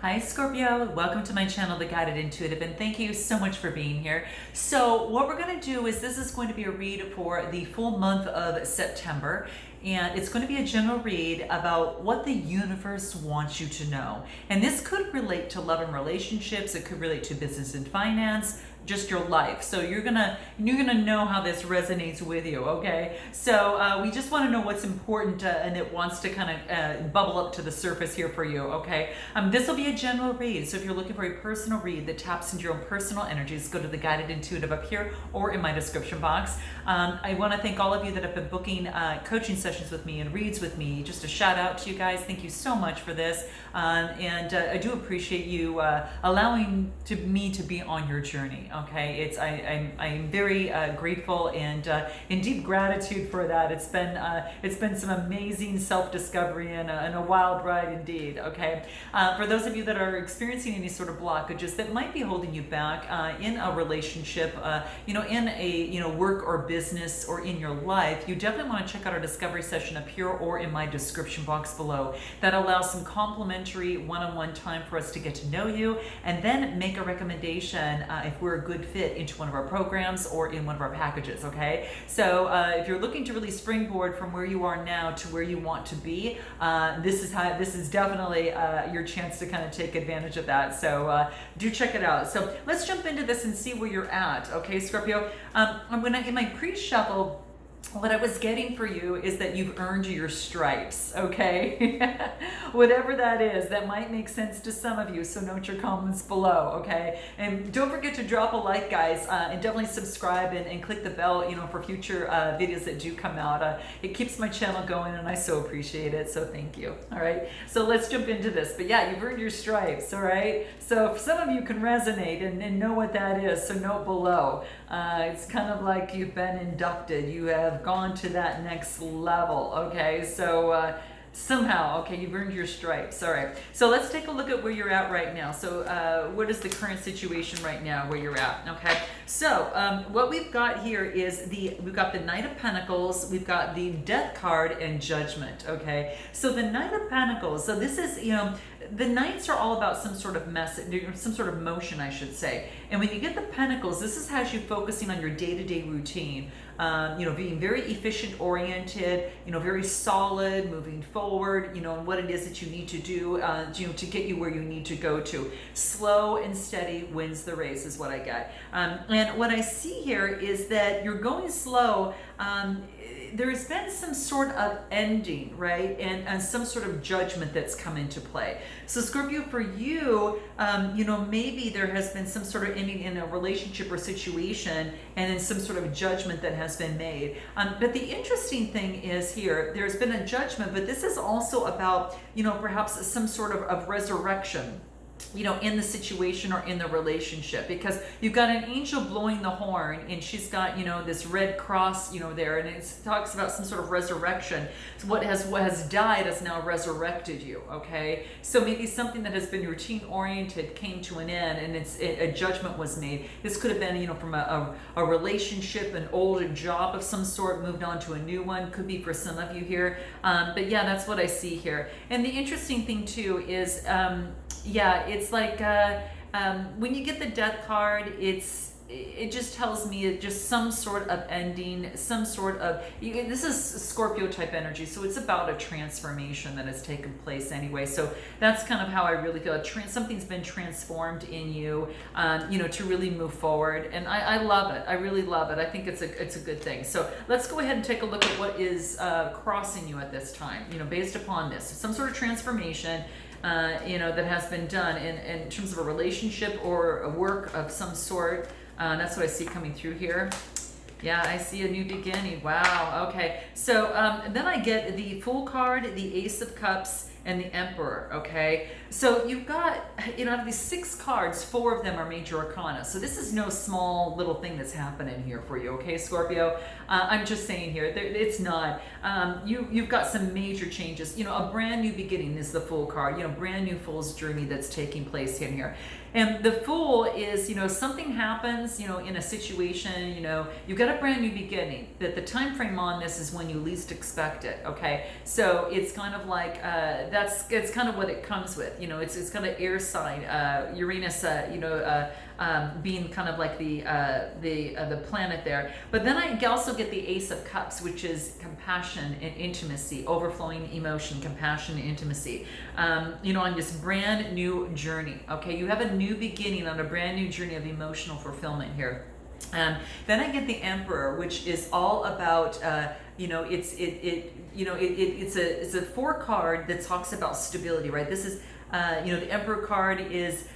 Hi Scorpio, welcome to my channel, The Guided Intuitive, and thank you so much for being here. So what we're going to do is this is going to be a read for the full month of September, and it's going to be a general read about what the universe wants you to know. And this could relate to love and relationships, it could relate to business and finance, just your life. So you're gonna know how this resonates with you, okay? So we just want to know what's important and it wants to kind of bubble up to the surface here for you, okay? This will be a general read, so if you're looking for a personal read that taps into your own personal energies, go to the Guided Intuitive up here or in my description box. I want to thank all of you that have been booking coaching sessions with me and reads with me. Just a shout out to you guys. Thank you so much for this, and I do appreciate you allowing me to be on your journey. Okay, I'm very grateful and in deep gratitude for that. It's been some amazing self-discovery and a wild ride indeed. Okay, for those of you that are experiencing any sort of blockages that might be holding you back in a relationship, in a work or business or in your life, you definitely want to check out our discovery session up here or in my description box below. That allows some complimentary one-on-one time for us to get to know you and then make a recommendation if we're a good fit into one of our programs or in one of our packages. Okay, so if you're looking to really springboard from where you are now to where you want to be, this is definitely your chance to kind of take advantage of that. So do check it out. So let's jump into this and see where you're at. Okay, Scorpio. In my pre-shuffle, what I was getting for you is that you've earned your stripes, okay? Whatever that is, that might make sense to some of you, so note your comments below, okay? And don't forget to drop a like, guys, and definitely subscribe and click the bell, for future videos that do come out. It keeps my channel going, and I so appreciate it, so thank you, all right? So let's jump into this. But yeah, you've earned your stripes, all right? So some of you can resonate and know what that is, so note below. It's kind of like you've been inducted. You have gone to that next level, okay? So somehow, okay, you've earned your stripes. All right, so let's take a look at where you're at right now. So what is the current situation right now where you're at? Okay, so what we've got here is we've got the Knight of Pentacles, we've got the Death card, and Judgment. Okay, so the Knight of Pentacles, so this is, the Knights are all about some sort of message, some sort of motion, I should say. And when you get the Pentacles, this has you focusing on your day-to-day routine, being very efficient oriented, very solid, moving forward, and what it is that you need to do, to get you where you need to go to. Slow and steady wins the race is what I get. And what I see here is that you're going slow. There's been some sort of ending, right? And some sort of judgment that's come into play. So Scorpio, for you, maybe there has been some sort of ending in a relationship or situation and then some sort of judgment that has been made. But the interesting thing is here, there's been a judgment, but this is also about, perhaps some sort of resurrection, in the situation or in the relationship, because you've got an angel blowing the horn and she's got, this red cross, there, and it talks about some sort of resurrection. So what has died has now resurrected you, okay? So maybe something that has been routine oriented came to an end and a judgment was made. This could have been, from a relationship, an old job of some sort, moved on to a new one, could be for some of you here. But yeah, that's what I see here. And the interesting thing too is, it's like when you get the Death card, it just tells me just some sort of ending, some sort of, this is Scorpio type energy, so it's about a transformation that has taken place anyway. So that's kind of how I really feel. Something's been transformed in you, to really move forward, and I love it. I really love it. I think it's a good thing. So let's go ahead and take a look at what is crossing you at this time, based upon this. Some sort of transformation, that has been done in terms of a relationship or a work of some sort. That's what I see coming through here. Yeah, I see a new beginning. Wow, okay. So then I get the Fool card, the Ace of Cups, and the Emperor, okay? So you've got, out of these 6 cards, 4 of them are major arcana. So this is no small little thing that's happening here for you, okay, Scorpio? I'm just saying here, it's not. You've got some major changes. A brand new beginning is the Fool card, brand new Fool's journey that's taking place in here. And the Fool is, something happens, in a situation, you've got a brand new beginning. That the time frame on this is when you least expect it, okay? So it's kind of like it's kind of what it comes with. You know, it's kind of air sign. Uranus, being kind of like the planet there. But then I also get the Ace of Cups, which is compassion and intimacy, overflowing emotion, compassion and intimacy. You know, on this brand new journey. Okay, you have a new beginning on a brand new journey of emotional fulfillment here. Then I get the Emperor, which is all about you know, it's a 4 card that talks about stability, right? This is you know, the Emperor card is,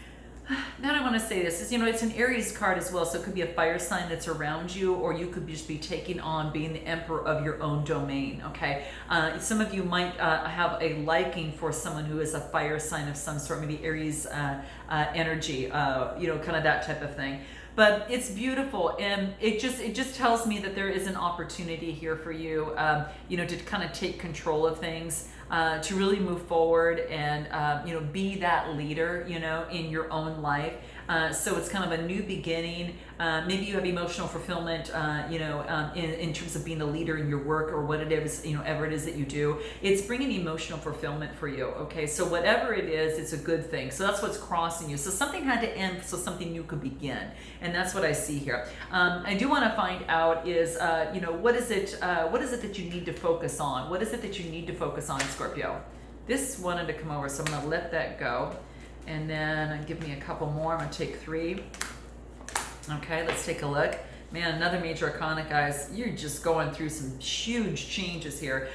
now I want to say this is, you know, it's an Aries card as well, so it could be a fire sign that's around you, or you could just be taking on being the emperor of your own domain. Okay, some of you might have a liking for someone who is a fire sign of some sort, maybe Aries energy, you know, kind of that type of thing. But it's beautiful, and it just tells me that there is an opportunity here for you, you know, to kind of take control of things, to really move forward and you know, be that leader, you know, in your own life. So it's kind of a new beginning. Maybe you have emotional fulfillment, you know, in terms of being a leader in your work or what it is, you know, ever it is that you do. It's bringing emotional fulfillment for you. Okay, so whatever it is, it's a good thing. So that's what's crossing you. So something had to end so something new could begin, and that's what I see here. I do want to find out is, you know, what is it that you need to focus on? What is it that you need to focus on, Scorpio? This wanted to come over, so I'm going to let that go. And then give me a couple more. I'm going to take 3. Okay, let's take a look. Man, another major arcana, guys. You're just going through some huge changes here,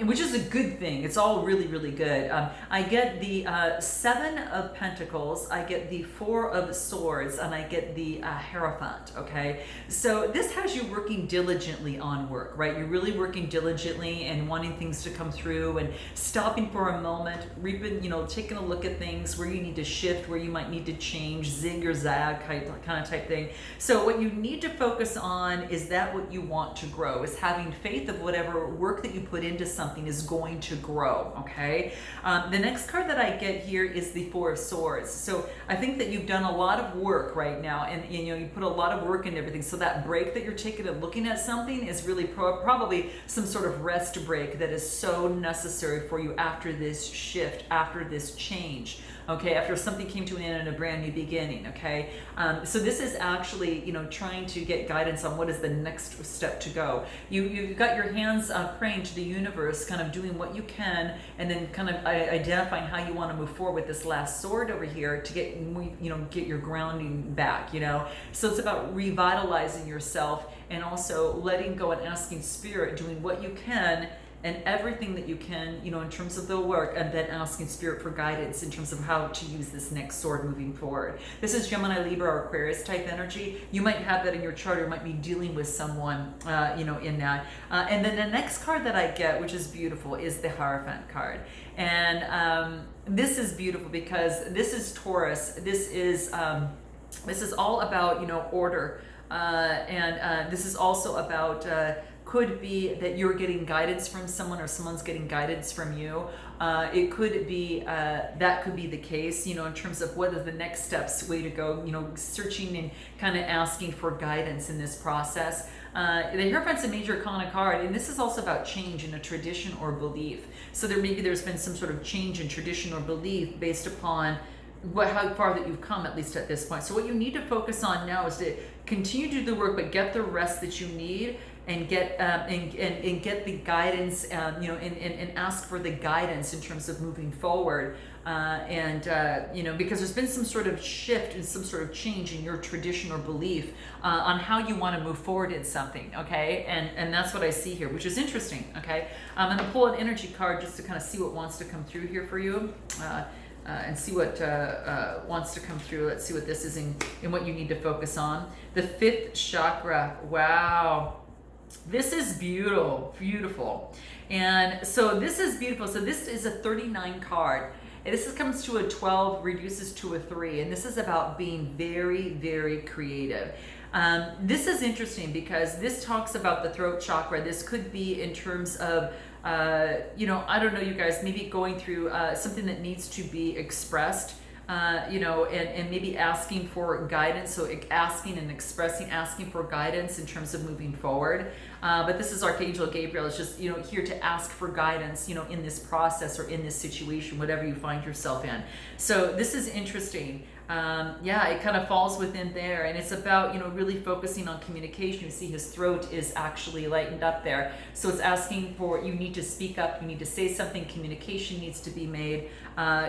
which is a good thing. It's all really, really good. I get the 7 of Pentacles, I get the 4 of Swords, and I get the Hierophant, okay? So this has you working diligently on work, right? You're really working diligently and wanting things to come through and stopping for a moment, you know, taking a look at things where you need to shift, where you might need to change, zig or zag kind of type thing. So what you need to focus on is that what you want to grow, is having faith of whatever work that you put into something is going to grow, okay? The next card that I get here is the 4 of Swords. So I think that you've done a lot of work right now, and you know, you put a lot of work into everything. So that break that you're taking and looking at something is really probably some sort of rest break that is so necessary for you after this shift, after this change. Okay, after something came to an end and a brand new beginning, okay? So this is actually, you know, trying to get guidance on what is the next step to go. You've got your hands praying to the universe, kind of doing what you can, and then kind of identifying how you want to move forward with this last sword over here to get, you know, get your grounding back, you know? So it's about revitalizing yourself and also letting go and asking Spirit, doing what you can and everything that you can, you know, in terms of the work, and then asking Spirit for guidance in terms of how to use this next sword moving forward. This is Gemini, Libra, or Aquarius type energy. You might have that in your chart, or might be dealing with someone, you know, in that. And then the next card that I get, which is beautiful, is the Hierophant card. And this is beautiful because this is Taurus. This is all about, you know, order. And this is also about could be that you're getting guidance from someone, or someone's getting guidance from you. It could be that could be the case, you know, in terms of what are the next steps, way to go, you know, searching and kind of asking for guidance in this process. The Hierophant's a major arcana card, and this is also about change in a tradition or belief. So there's been some sort of change in tradition or belief based upon how far that you've come, at least at this point. So what you need to focus on now is to continue to do the work, but get the rest that you need, and get and get the guidance, you know, and ask for the guidance in terms of moving forward. You know, because there's been some sort of shift and some sort of change in your tradition or belief on how you want to move forward in something, okay? And that's what I see here, which is interesting, okay? I'm going to pull an energy card just to kind of see what wants to come through here for you. And see what wants to come through. Let's see what this is in what you need to focus on. The 5th chakra. Wow. This is beautiful. And so this is beautiful. So this is a 39 card. And this comes to a 12, reduces to a 3. And this is about being very, very creative. This is interesting because this talks about the throat chakra. This could be in terms of you know, I don't know, you guys, maybe going through something that needs to be expressed. you know, and maybe asking for guidance. So asking and expressing, asking for guidance in terms of moving forward. But this is Archangel Gabriel. It's just, you know, here to ask for guidance, you know, in this process or in this situation, whatever you find yourself in. So this is interesting. Yeah, it kind of falls within there, and it's about, you know, really focusing on communication. You see his throat is actually lightened up there, so it's asking for, you need to speak up, you need to say something, communication needs to be made,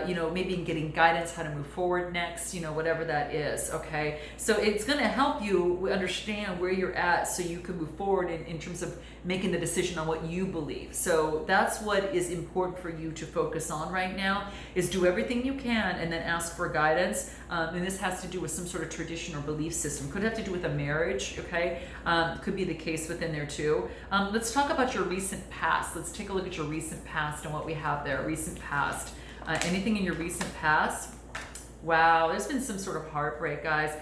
you know, maybe in getting guidance how to move forward next, you know, whatever that is. Okay, so it's going to help you understand where you're at so you can move forward in terms of making the decision on what you believe. So that's what is important for you to focus on right now, is do everything you can and then ask for guidance. And this has to do with some sort of tradition or belief system. Could have to do with a marriage, okay? Could be the case within there too. Let's talk about your recent past. Let's take a look at your recent past and what we have there. Recent past. Anything in your recent past? Wow, there's been some sort of heartbreak, guys.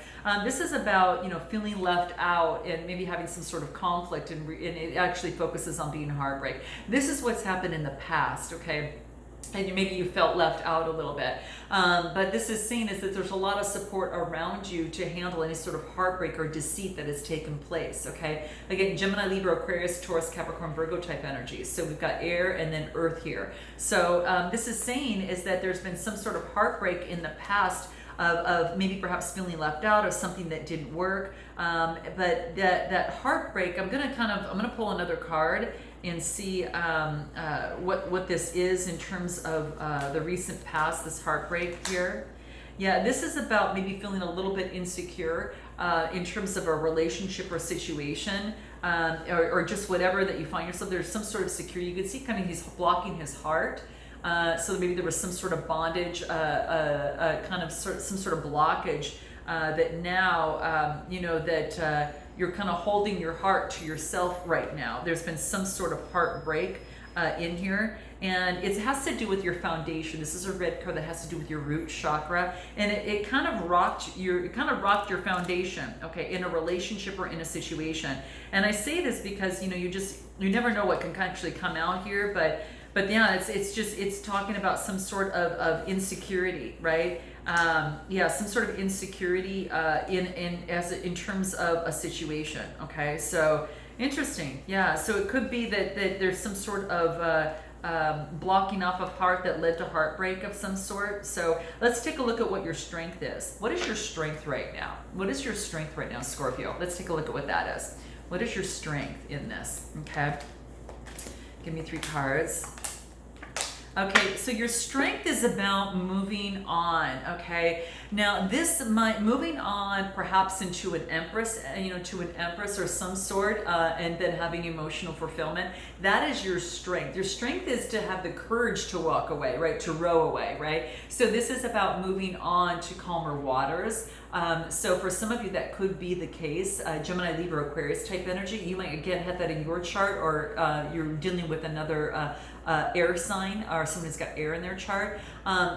This is about, you know, feeling left out and maybe having some sort of conflict, and it actually focuses on being heartbreak. This is what's happened in the past, okay? And maybe you felt left out a little bit. But this is seen as that there's a lot of support around you to handle any sort of heartbreak or deceit that has taken place, okay? Again, Gemini, Libra, Aquarius, Taurus, Capricorn, Virgo type energies. So we've got air and then earth here. So this is saying is that there's been some sort of heartbreak in the past of maybe perhaps feeling left out of something that didn't work. But that heartbreak, I'm gonna pull another card and see what this is in terms of the recent past, this heartbreak here. Yeah, this is about maybe feeling a little bit insecure in terms of a relationship or situation, or just whatever that you find yourself. There's some sort of security. You can see kind of he's blocking his heart. So maybe there was some sort of bondage, some sort of blockage that now, you know, that you're kind of holding your heart to yourself right now. There's been some sort of heartbreak in here, and it has to do with your foundation. This is a red card that has to do with your root chakra, and it kind of rocked your foundation, okay, in a relationship or in a situation. And I say this because, you know, you never know what can actually come out here, but yeah, it's talking about some sort of insecurity, right? Yeah, some sort of insecurity in terms of a situation. Okay, so interesting. Yeah, so it could be that there's some sort of blocking off of heart that led to heartbreak of some sort. So let's take a look at what your strength is. What is your strength right now? What is your strength right now, Scorpio? Let's take a look at what that is. What is your strength in this? Okay, give me 3 cards. Okay, so your strength is about moving on, okay? Now, moving on perhaps into an empress, to an empress or some sort, and then having emotional fulfillment, that is your strength. Your strength is to have the courage to walk away, right? To row away, right? So this is about moving on to calmer waters. So for some of you, that could be the case. Gemini, Libra, Aquarius type energy. You might, again, have that in your chart, or you're dealing with another air sign, or someone who's got air in their chart.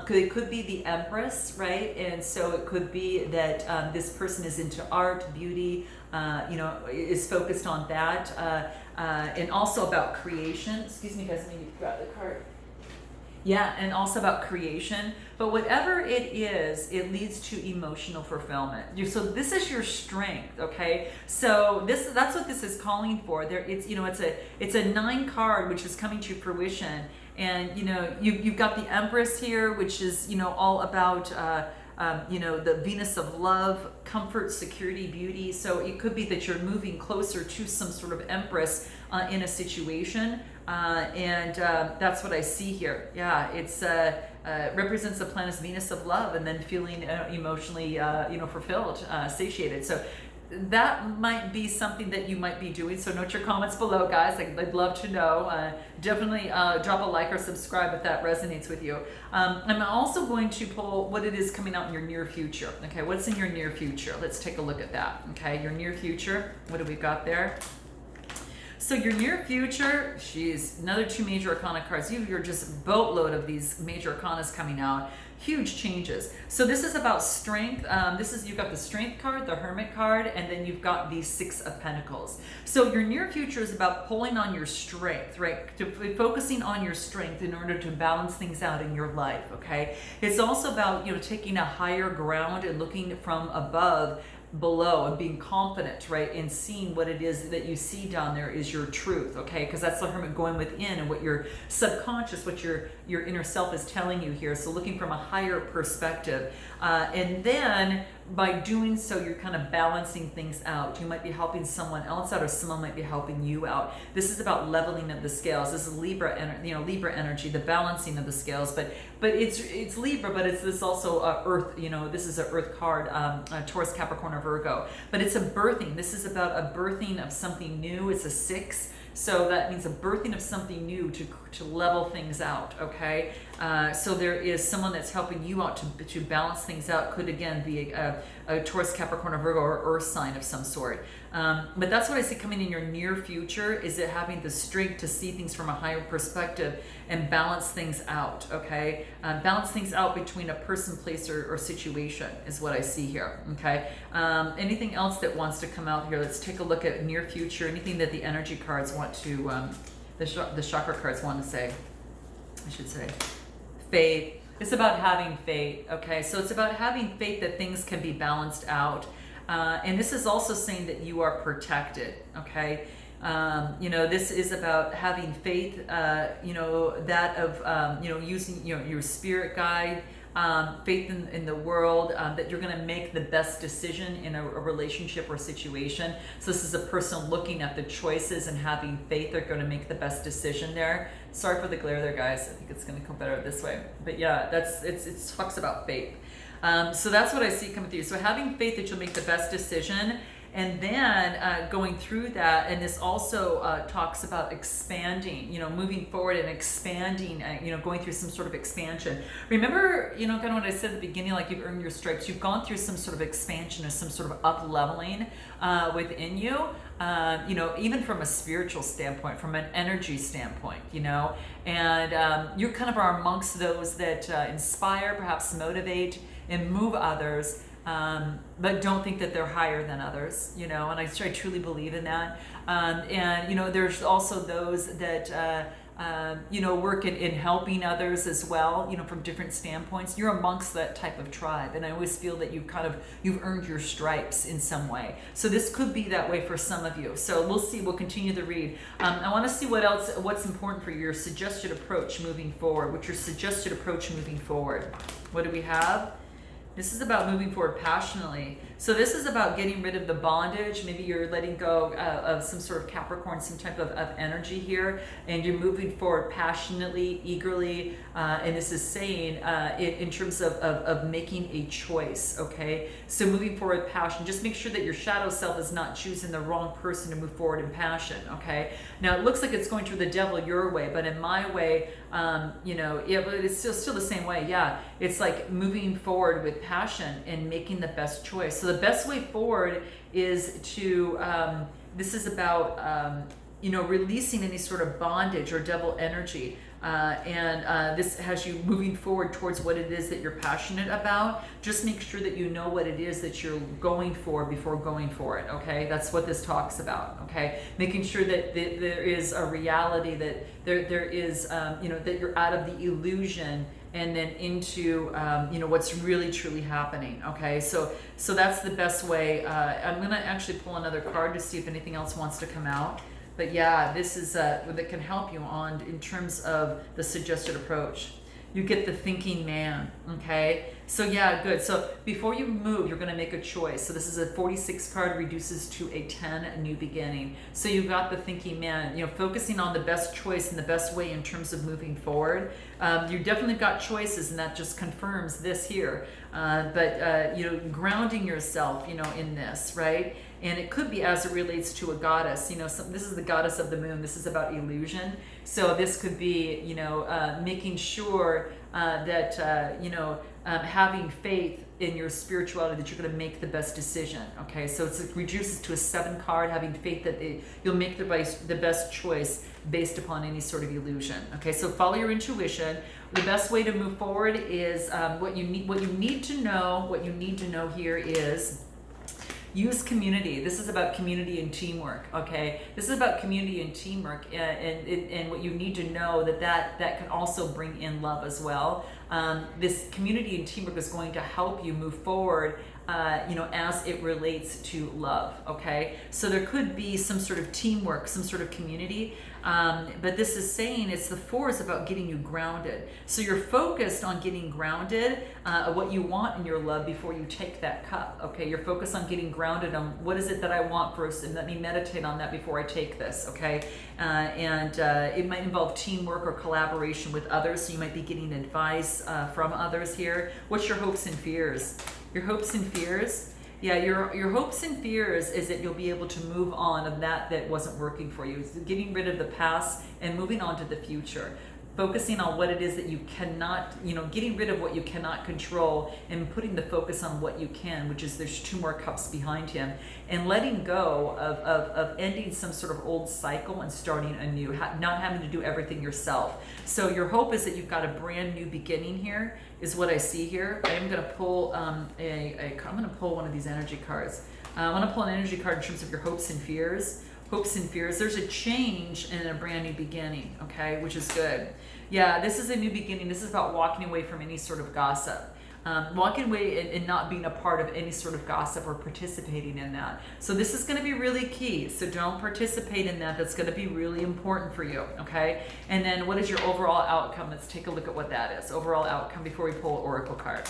It could be the Empress, right? And so it could be that this person is into art, beauty, is focused on that, and also about creation. Excuse me, guys, let me grab the card. Yeah, and also about creation. But whatever it is, it leads to emotional fulfillment. So this is your strength, okay? So that's what this is calling for. It's a 9 card which is coming to fruition, and you've got the Empress here, which is all about the Venus of love, comfort, security, beauty. So it could be that you're moving closer to some sort of Empress in a situation. And that's what I see here. Yeah, it's represents the planet Venus of love, and then feeling emotionally, fulfilled, satiated. So that might be something that you might be doing. So note your comments below, guys. I'd love to know. Definitely drop a like or subscribe if that resonates with you. I'm also going to pull what it is coming out in your near future. Okay, what's in your near future? Let's take a look at that. Okay, your near future. What do we got there? So your near future, another 2 major arcana cards. You're just boatload of these major arcanas coming out. huge changes. So this is about strength. You've got the Strength card, the Hermit card, and then you've got the Six of Pentacles. So your near future is about pulling on your strength, right? Focusing on your strength in order to balance things out in your life, okay? It's also about, taking a higher ground and looking from above below and being confident, right, and seeing what it is that you see down there is your truth, okay? Because that's the Hermit, going within and what your subconscious, what your inner self is telling you here. So looking from a higher perspective, and then by doing so, you're kind of balancing things out. You might be helping someone else out, or someone might be helping you out. This is about leveling of the scales. This is Libra energy, the balancing of the scales. But it's Libra, but it's this also Earth. This is an Earth card, Taurus, Capricorn, or Virgo. But it's a birthing. This is about a birthing of something new. It's a 6. So that means a birthing of something new to level things out, okay? So there is someone that's helping you out to balance things out. Could again be a Taurus, Capricorn, or Virgo, or Earth sign of some sort. But that's what I see coming in your near future, is it having the strength to see things from a higher perspective and balance things out, okay? Balance things out between a person, place, or situation is what I see here, okay? Anything else that wants to come out here? Let's take a look at near future, anything that the energy cards want to, the chakra cards want to say, I should say. Faith. It's about having faith, okay? So it's about having faith that things can be balanced out. And this is also saying that you are protected, okay? This is about having faith, that of, using, your spirit guide, faith in the world, that you're going to make the best decision in a relationship or situation. So this is a person looking at the choices and having faith they're going to make the best decision there. Sorry for the glare there, guys. I think it's going to come better this way. But yeah, it talks about faith. So that's what I see coming through. So having faith that you'll make the best decision. And then going through that, and this also talks about expanding, moving forward and expanding, going through some sort of expansion. Remember, kind of what I said at the beginning, like you've earned your stripes, you've gone through some sort of expansion or some sort of up-leveling within you, even from a spiritual standpoint, from an energy standpoint, and you kind of are amongst those that inspire, perhaps motivate, and move others. But don't think that they're higher than others, and I truly believe in that. There's also those that, work in helping others as well, from different standpoints. You're amongst that type of tribe. And I always feel that you've earned your stripes in some way. So this could be that way for some of you. So we'll see, we'll continue the read. I want to see what's important for your suggested approach moving forward. What's your suggested approach moving forward? What do we have? This is about moving forward passionately. So this is about getting rid of the bondage. Maybe you're letting go of some sort of Capricorn, some type of energy here, and you're moving forward passionately, eagerly. And this is saying in terms of making a choice, okay? So moving forward with passion. Just make sure that your shadow self is not choosing the wrong person to move forward in passion, okay? Now, it looks like it's going through the devil your way, but in my way, it's still the same way, yeah. It's like moving forward with passion and making the best choice. So the best way forward is to, this is about, releasing any sort of bondage or devil energy. This has you moving forward towards what it is that you're passionate about. Just make sure that you know what it is that you're going for before going for it, okay? That's what this talks about, okay? Making sure that there is a reality, that there is, that you're out of the illusion and then into, what's really truly happening, okay? So that's the best way. I'm gonna actually pull another card to see if anything else wants to come out. But yeah, this is that can help you on in terms of the suggested approach. You get the thinking man, okay? So yeah, good. So before you move, you're going to make a choice. So this is a 46 card, reduces to a 10, a new beginning. So you've got the thinking man, focusing on the best choice and the best way in terms of moving forward. You definitely got choices, and that just confirms this here. Grounding yourself, in this, right? And it could be as it relates to a goddess. This is the goddess of the moon. This is about illusion. So this could be, making sure having faith in your spirituality that you're going to make the best decision. Okay, so it reduces to a 7 card, having faith that you'll make the best choice based upon any sort of illusion. Okay, so follow your intuition. The best way to move forward is what you need to know here is use community. This is about community and teamwork, okay? This is about community and teamwork, and what you need to know that can also bring in love as well. This community and teamwork is going to help you move forward, as it relates to love, okay? So there could be some sort of teamwork, some sort of community, but this is saying the 4 is about getting you grounded. So you're focused on getting grounded, what you want in your love before you take that cup, okay? You're focused on getting grounded on what is it that I want first, and let me meditate on that before I take this, okay? It might involve teamwork or collaboration with others, so you might be getting advice from others here. What's your hopes and fears? Your hopes and fears? Yeah, your hopes and fears is that you'll be able to move on of that wasn't working for you. So getting rid of the past and moving on to the future. Focusing on what it is that you cannot, getting rid of what you cannot control and putting the focus on what you can, which is there's 2 more cups behind him, and letting go of ending some sort of old cycle and starting anew, not having to do everything yourself. So your hope is that you've got a brand new beginning here, is what I see here. I am going to pull I'm going to pull one of these energy cards. I want to pull an energy card in terms of your hopes and fears. Hopes and fears. There's a change and a brand new beginning, okay, which is good. Yeah, this is a new beginning. This is about walking away from any sort of gossip. Walking away and not being a part of any sort of gossip or participating in that. So this is going to be really key. So don't participate in that. That's going to be really important for you, okay? And then what is your overall outcome? Let's take a look at what that is. Overall outcome before we pull an oracle card.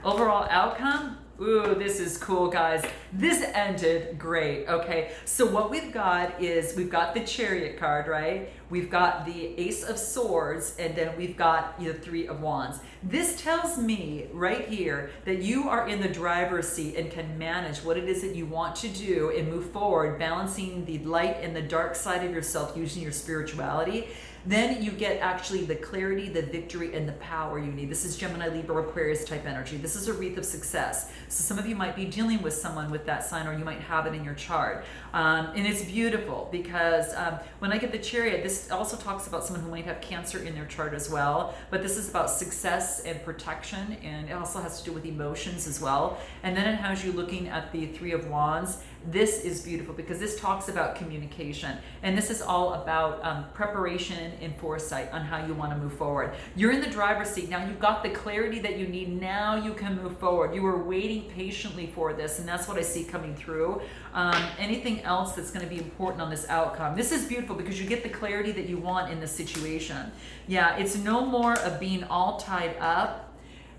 Overall outcome. Ooh, this is cool, guys. This ended great, okay? So what we've got is, we've got the Chariot card, right? We've got the Ace of Swords, and then we've got the 3 of Wands. This tells me right here that you are in the driver's seat and can manage what it is that you want to do and move forward, balancing the light and the dark side of yourself using your spirituality. Then you get actually the clarity, the victory, and the power you need. This is Gemini, Libra, Aquarius type energy. This is a wreath of success. So some of you might be dealing with someone with that sign, or you might have it in your chart. And it's beautiful because when I get the Chariot, this also talks about someone who might have Cancer in their chart as well. But this is about success and protection, and it also has to do with emotions as well. And then it has you looking at the 3 of Wands. This is beautiful because this talks about communication, and this is all about preparation and foresight on how you want to move forward. You're in the driver's seat now. You've got the clarity that you need. Now you can move forward. You were waiting patiently for this, and that's what I see coming through. Anything else that's going to be important on this outcome? This is beautiful because you get the clarity that you want in this situation. Yeah, it's no more of being all tied up.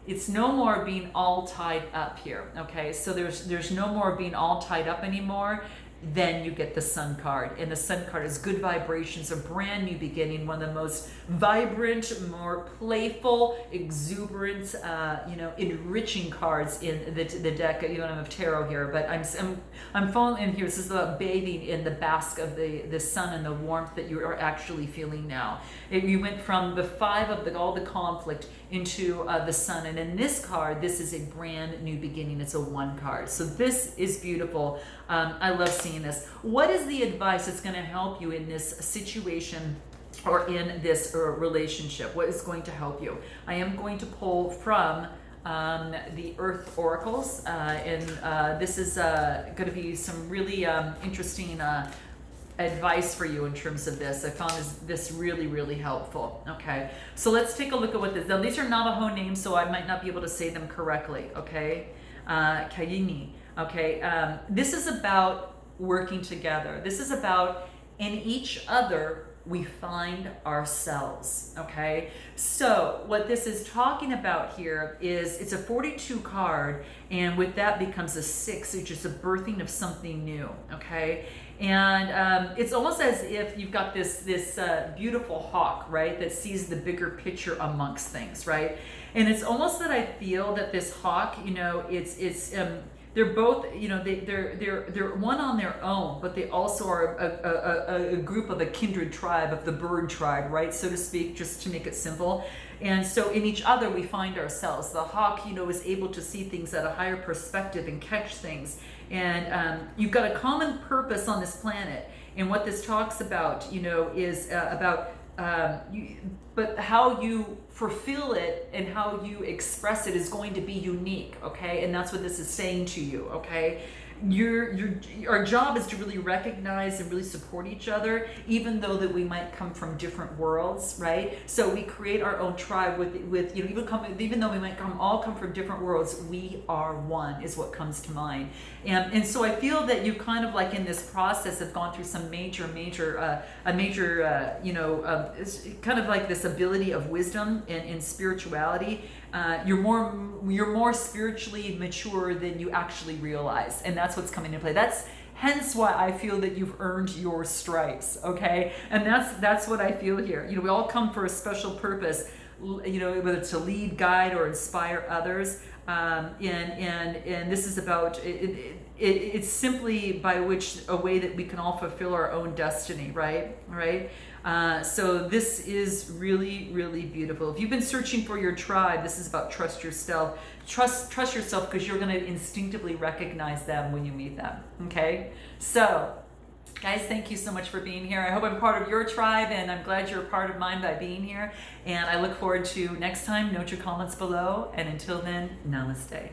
It's no more being all tied up here, okay? So there's no more being all tied up anymore. Then you get the Sun card, and the Sun card is good vibrations, a brand new beginning, one of the most vibrant, more playful, exuberant, enriching cards in the deck of tarot here. But I'm falling in here. This is about bathing in the bask of the sun and the warmth that you are actually feeling now. You went from the 5 of all the conflict into the sun, and in this card, this is a brand new beginning. It's a 1 card. So this is beautiful. I love seeing this. What is the advice that's going to help you in this situation or in this relationship? What is going to help you? I am going to pull from the Earth Oracles, and this is going to be some really interesting advice for you in terms of this. I found this really, really helpful. Okay, so let's take a look at what this. Now, these are Navajo names, so I might not be able to say them correctly. Okay, Kayini. Okay, this is about working together. This is about in each other we find ourselves. Okay, so what this is talking about here is it's a 42 card, and with that becomes a 6, which is a birthing of something new. Okay, and it's almost as if you've got this beautiful hawk, right, that sees the bigger picture amongst things, right? And it's almost that I feel that this hawk, they're both, they're one on their own, but they also are a group of a kindred tribe, of the bird tribe, right, so to speak, just to make it simple. And so in each other, we find ourselves. The hawk, is able to see things at a higher perspective and catch things. And you've got a common purpose on this planet. And what this talks about, is about but how you fulfill it and how you express it is going to be unique, okay? And that's what this is saying to you, okay? Our job is to really recognize and really support each other, even though that we might come from different worlds, right? So we create our own tribe with even though we might all come from different worlds, we are one is what comes to mind. And so I feel that you kind of like in this process have gone through some major kind of like this ability of wisdom and spirituality. You're more spiritually mature than you actually realize, and that's what's coming into play. That's hence why I feel that you've earned your stripes, okay? And that's what I feel here. We all come for a special purpose, whether it's to lead, guide, or inspire others. And this is about it's simply by which a way that we can all fulfill our own destiny, right? So this is really, really beautiful. If you've been searching for your tribe, this is about trust yourself. Trust yourself, because you're going to instinctively recognize them when you meet them. Okay? So, guys, thank you so much for being here. I hope I'm part of your tribe, and I'm glad you're a part of mine by being here. And I look forward to next time. Note your comments below. And until then, namaste.